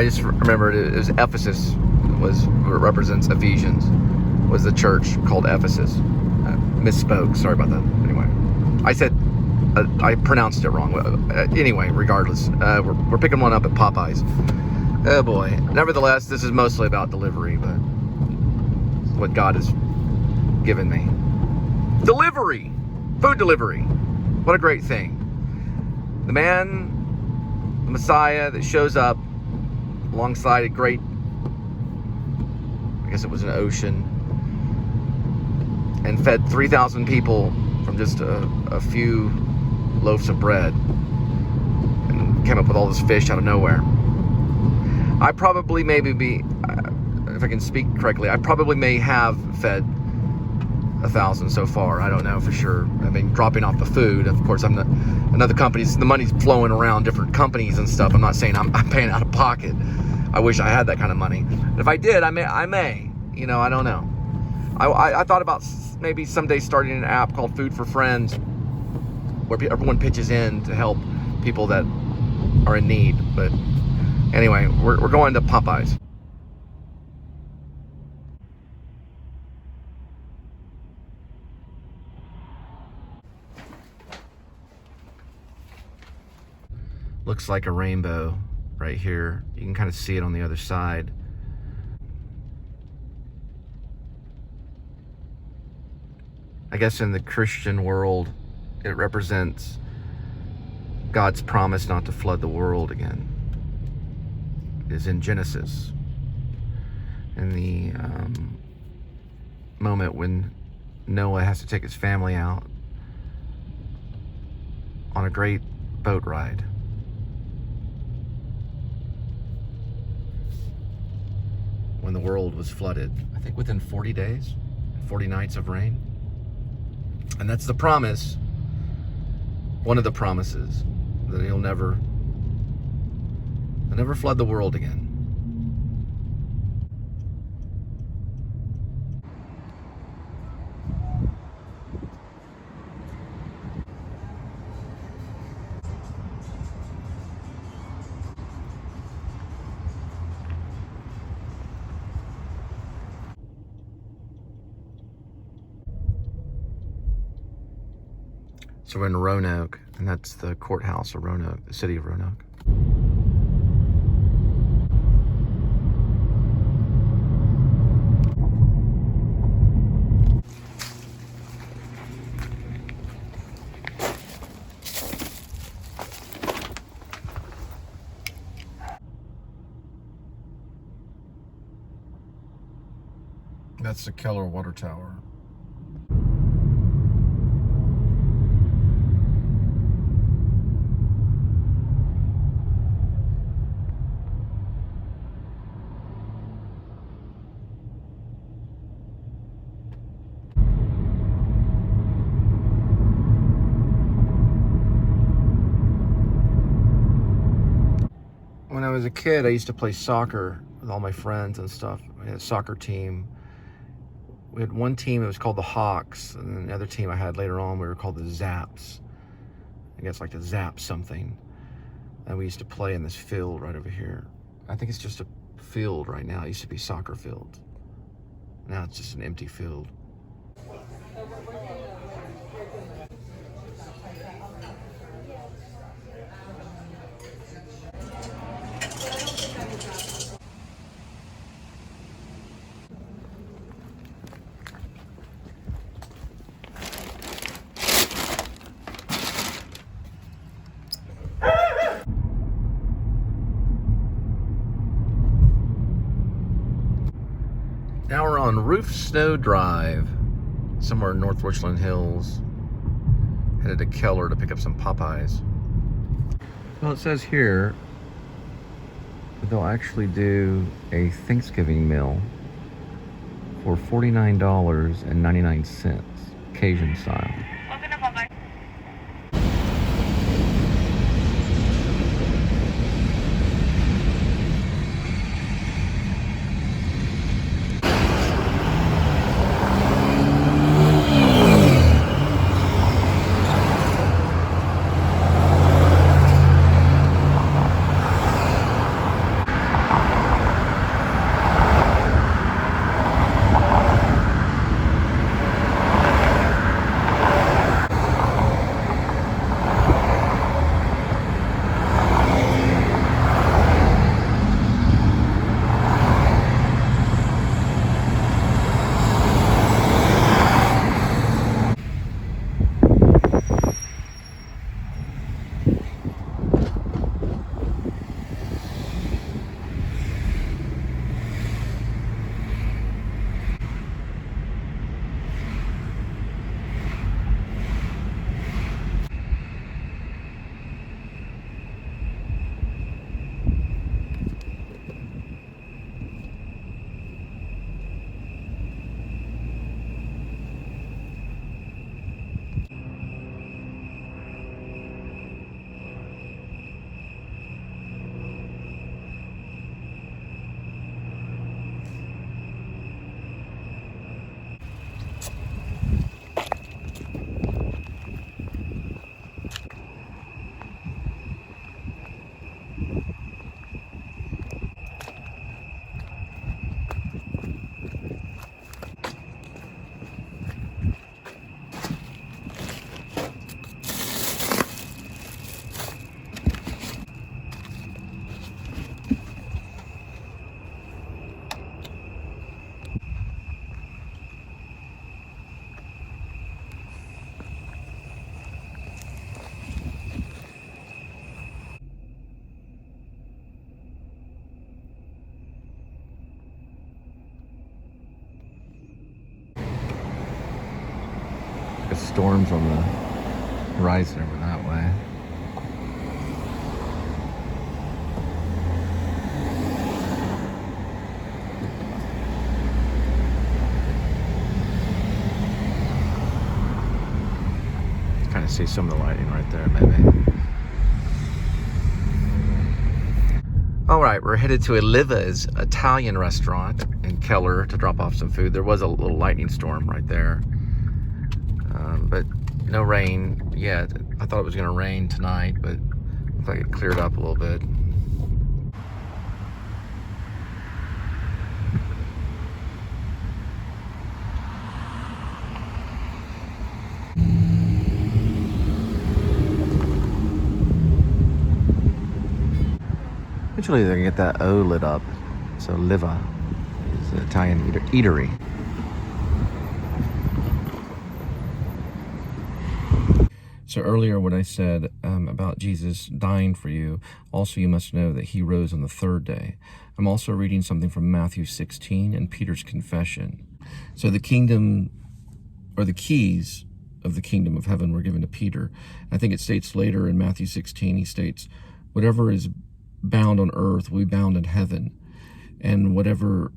I just remembered it was Ephesus, represents Ephesians, was the church called Ephesus. I misspoke, sorry about that. Anyway, I pronounced it wrong. Anyway, regardless, we're picking one up at Popeyes. Oh boy. Nevertheless, this is mostly about delivery, but what God has given me. Delivery! Food delivery. What a great thing. The man, the Messiah that shows up alongside a great, I guess it was an ocean, and fed 3,000 people from just a few loaves of bread, and came up with all this fish out of nowhere. I probably if I can speak correctly, I probably may have fed 1,000 so far. I don't know for sure. I mean, dropping off the food, of course, I'm not, another company's, the money's flowing around different companies and stuff. I'm not saying I'm paying out of pocket. I wish I had that kind of money. If I did, I may, you know, I don't know. I thought about maybe someday starting an app called Food for Friends, where everyone pitches in to help people that are in need. But anyway, we're going to Popeyes. Looks like a rainbow right here. You can kind of see it on the other side. I guess in the Christian world, it represents God's promise not to flood the world again. It is in Genesis. In the moment when Noah has to take his family out on a great boat ride. When the world was flooded, I think within 40 days, 40 nights of rain. And that's the promise, one of the promises, that he'll never flood the world again. So we're in Roanoke, and that's the courthouse of Roanoke, the city of Roanoke. That's the Keller water tower. When I was a kid, I used to play soccer with all my friends and stuff. We had a soccer team. We had one team that was called the Hawks, and then the other team I had later on, we were called the Zaps. I guess like to zap something. And we used to play in this field right over here. I think it's just a field right now. It used to be soccer field. Now it's just an empty field. Now we're on Roof Snow Drive, somewhere in North Richland Hills. Headed to Keller to pick up some Popeyes. Well, it says here that they'll actually do a Thanksgiving meal for $49.99, Cajun style. The storms on the horizon over that way. Kind of see some of the lighting right there, maybe. All right, we're headed to Oliva's Italian restaurant in Keller to drop off some food. There was a little lightning storm right there, but no rain yet. I thought it was going to rain tonight, but it looked like it cleared up a little bit. Eventually they're gonna get that O lit up. So Liva is an Italian eatery. So earlier when I said about Jesus dying for you, also you must know that he rose on the third day. I'm also reading something from Matthew 16 and Peter's confession. So the kingdom, or the keys of the kingdom of heaven were given to Peter. I think it states later in Matthew 16, he states, whatever is bound on earth will be bound in heaven, and whatever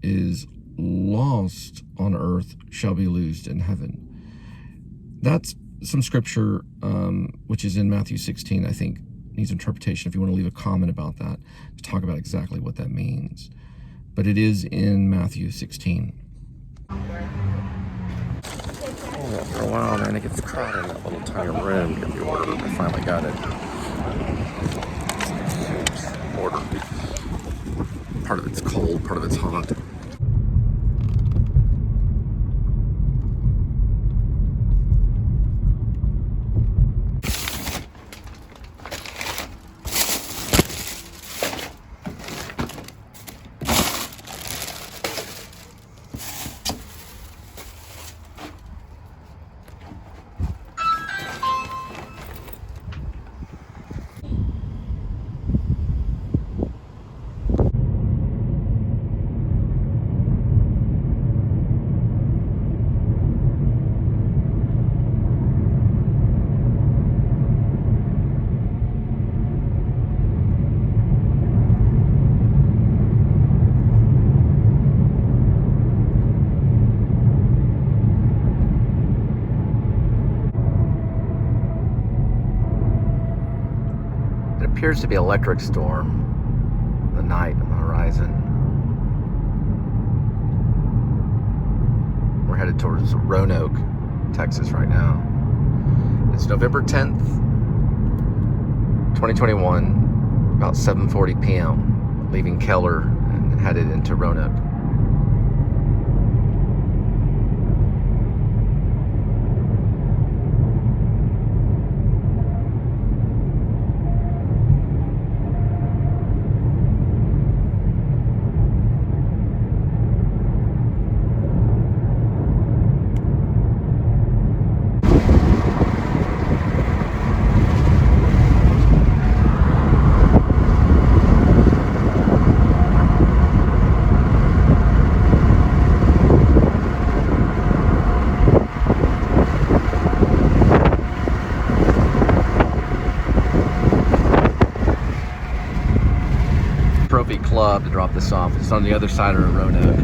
is lost on earth shall be loosed in heaven. That's some scripture which is in Matthew 16, I think needs interpretation. If you want to leave a comment about that, to talk about exactly what that means. But it is in Matthew 16. Oh, for a while, man, it gets crowded in that little tiny room. If you order, I finally got it. Order. Part of it's cold, part of it's hot. Appears to be electric storm, the night on the horizon. We're headed towards Roanoke, Texas right now. It's November 10th, 2021, about 7:40 p.m. Leaving Keller and headed into Roanoke. Club to drop this off. It's on the other side of Roanoke.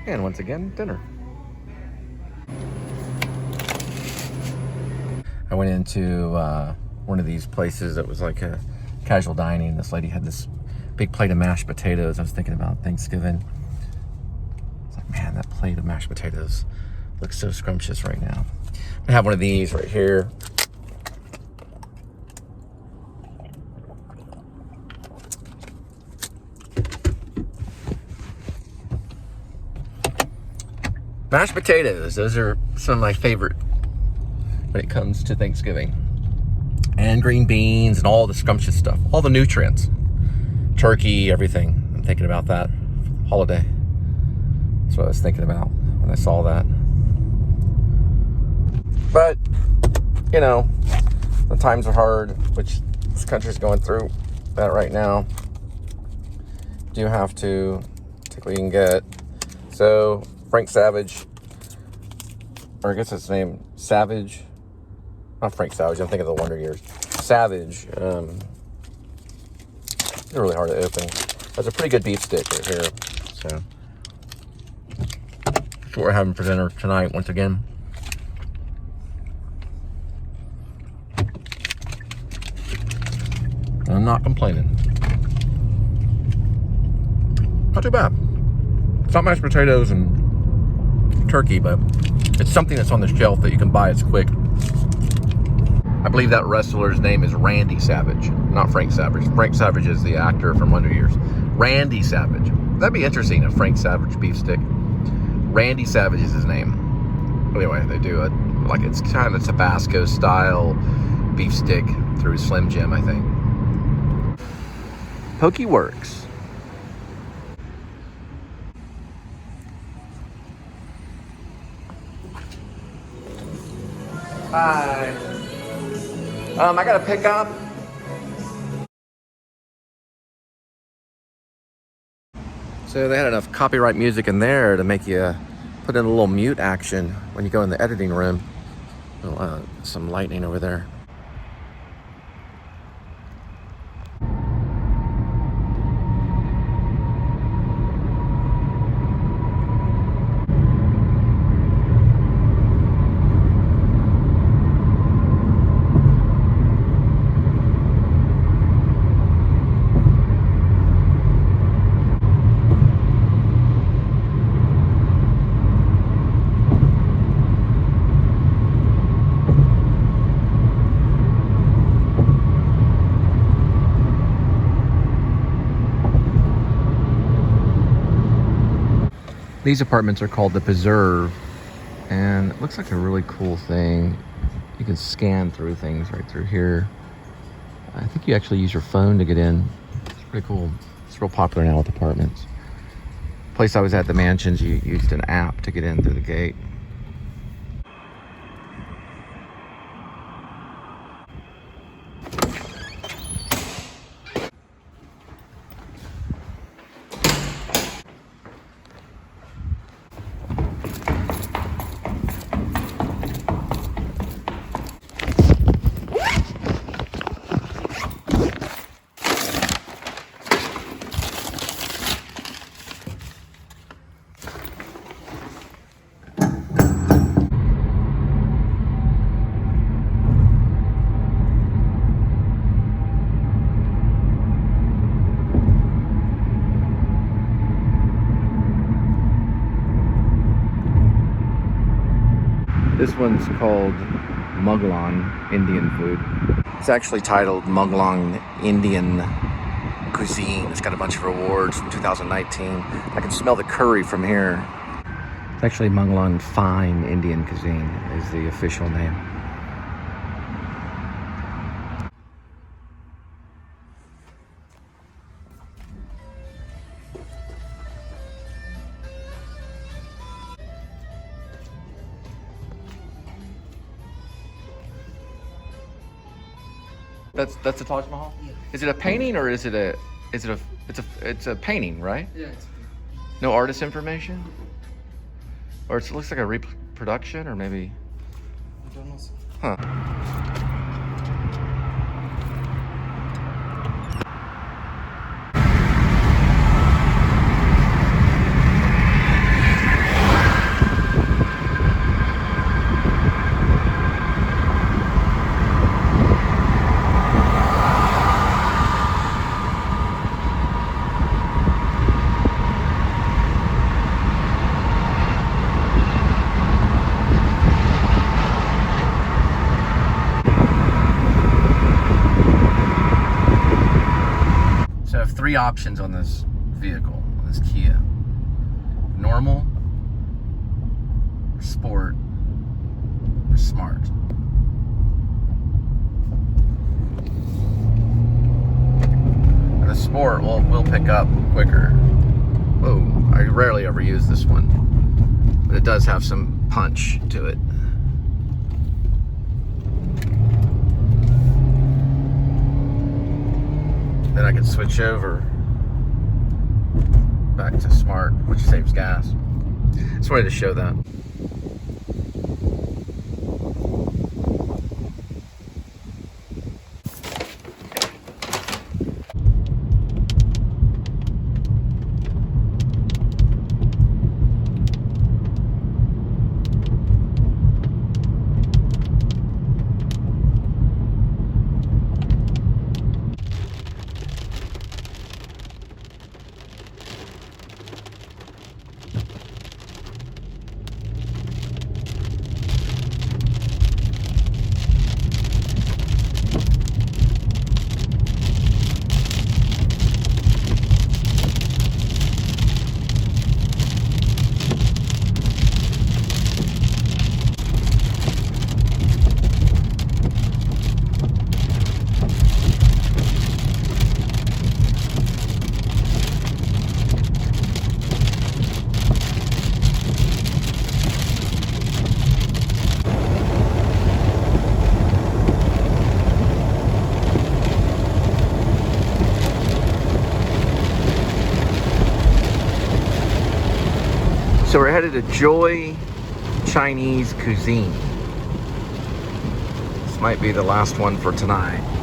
And once again, dinner. I went into one of these places that was like a casual dining. This lady had this big plate of mashed potatoes. I was thinking about Thanksgiving. It's like, man, that plate of mashed potatoes looks so scrumptious right now. I have one of these right here. Mashed potatoes, those are some of my favorite when it comes to Thanksgiving. And green beans and all the scrumptious stuff, all the nutrients. Turkey, everything. I'm thinking about that holiday. That's what I was thinking about when I saw that. But, you know, the times are hard, which this country's going through that right now. Do have to take what you can get. So Frank Savage, or I guess it's name Savage, not Frank Savage, I'm thinking of the Wonder Years. Savage, they're really hard to open. That's a pretty good beef stick right here. So that's what we're having for dinner tonight once again. I'm not complaining. Not too bad. It's not mashed potatoes and turkey, but it's something that's on the shelf that you can buy. It's quick. I believe that wrestler's name is Randy Savage, not Frank Savage. Frank Savage is the actor from Wonder Years. Randy Savage. That'd be interesting, a Frank Savage beef stick. Randy Savage is his name. Anyway, they do it like it's kind of Tabasco style beef stick through Slim Jim, I think. Pokey Works. Hi. I got to pick up. So they had enough copyright music in there to make you put in a little mute action when you go in the editing room. Oh, some lightning over there. These apartments are called the Preserve, and it looks like a really cool thing. You can scan through things right through here. I think you actually use your phone to get in. It's pretty cool. It's real popular now with apartments. Place I was at, the Mansions, you used an app to get in through the gate. This one's called Muglong Indian food. It's actually titled Muglong Indian Cuisine. It's got a bunch of awards from 2019. I can smell the curry from here. It's actually Muglong Fine Indian Cuisine is the official name. That's a Taj Mahal? Yeah. Is it a painting or is it a it's a painting, right? Yeah, it's No artist information? Or it looks like a reproduction or maybe I don't know. huh. So I have three options on this vehicle, on this Kia. Normal, sport, or smart. Sport will pick up quicker. Whoa, I rarely ever use this one, but it does have some punch to it. Then I can switch over back to Smart, which saves gas. Just wanted to show that. So we're headed to Joy Chinese Cuisine. This might be the last one for tonight.